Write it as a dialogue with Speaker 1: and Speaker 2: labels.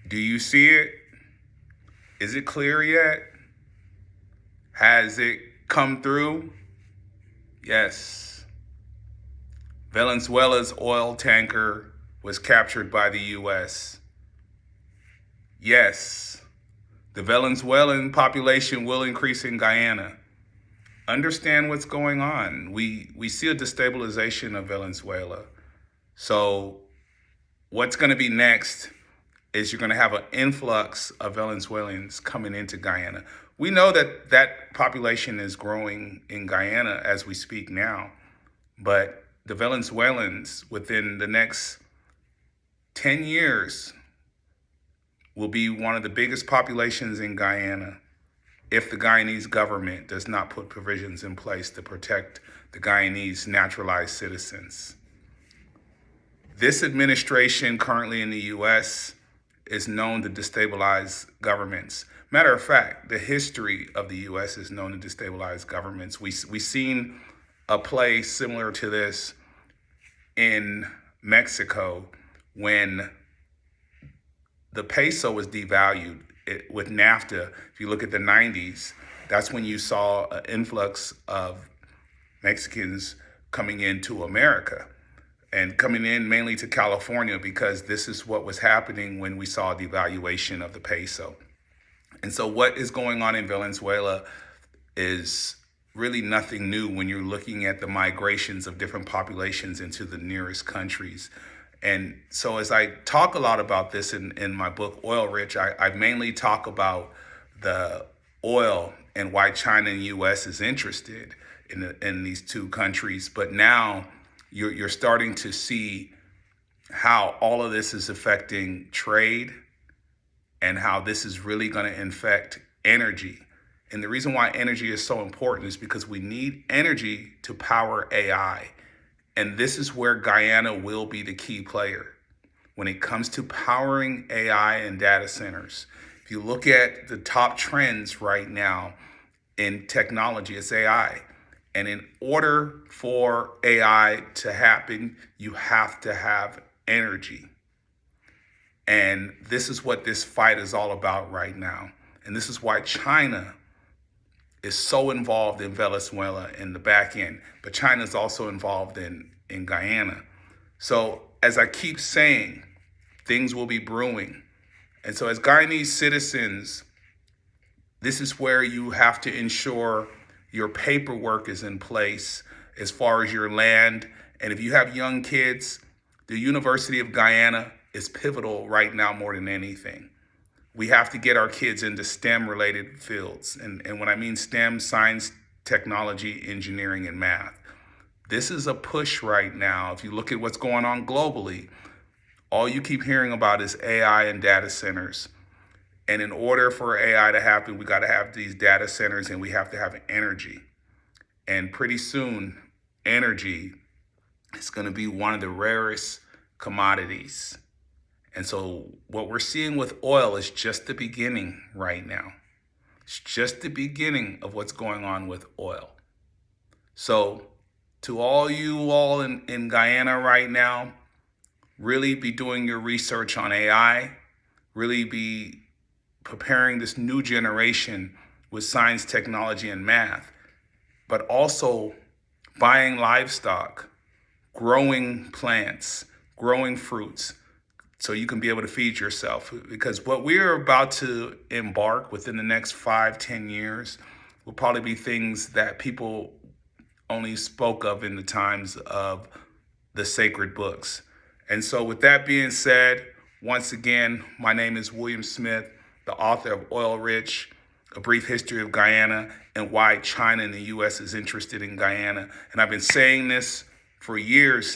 Speaker 1: Do you see it? Is it clear yet? Has it come through? Yes. Venezuela's oil tanker was captured by the U.S. Yes. The Venezuelan population will increase in Guyana. Understand what's going on. We see a destabilization of Venezuela. So what's going to be next is you're going to have an influx of Venezuelans coming into Guyana. We know that that population is growing in Guyana as we speak now, but the Venezuelans within the next 10 years will be one of the biggest populations in Guyana if the Guyanese government does not put provisions in place to protect the Guyanese naturalized citizens. This administration currently in the U.S. is known to destabilize governments. Matter of fact, the history of the U.S. is known to destabilize governments. We've seen a play similar to this in Mexico when the peso was devalued. With NAFTA, if you look at the 90s, that's when you saw an influx of Mexicans coming into America and coming in mainly to California because this is what was happening when we saw a devaluation of the peso. And so what is going on in Venezuela is really nothing new when you're looking at the migrations of different populations into the nearest countries. And so as I talk a lot about this in my book, Oil Rich, I mainly talk about the oil and why China and U.S. is interested in these two countries. But now you're starting to see how all of this is affecting trade and how this is really going to affect energy. And the reason why energy is so important is because we need energy to power AI. And this is where Guyana will be the key player when it comes to powering AI and data centers. If you look at the top trends right now in technology, it's AI. And in order for AI to happen, you have to have energy. And this is what this fight is all about right now. And this is why China is so involved in Venezuela in the back end, but China is also involved in Guyana. So as I keep saying, things will be brewing. And so as Guyanese citizens, this is where you have to ensure your paperwork is in place as far as your land. And if you have young kids, the University of Guyana is pivotal right now more than anything. We have to get our kids into STEM related fields. And when I mean STEM, science, technology, engineering, and math. This is a push right now. If you look at what's going on globally, all you keep hearing about is AI and data centers. And in order for AI to happen, we got to have these data centers and we have to have energy. And pretty soon, energy is going to be one of the rarest commodities. And so what we're seeing with oil is just the beginning right now. It's just the beginning of what's going on with oil. So to all you all in Guyana right now, really be doing your research on AI, really be preparing this new generation with science, technology, and math, but also buying livestock, growing plants, growing fruits, so you can be able to feed yourself. Because what we're about to embark within the next 5-10 years will probably be things that people only spoke of in the times of the sacred books. And so with that being said, once again, my name is William Smith, the author of Oil Rich, A Brief History of Guyana, and why China and the U.S. is interested in Guyana. And I've been saying this for years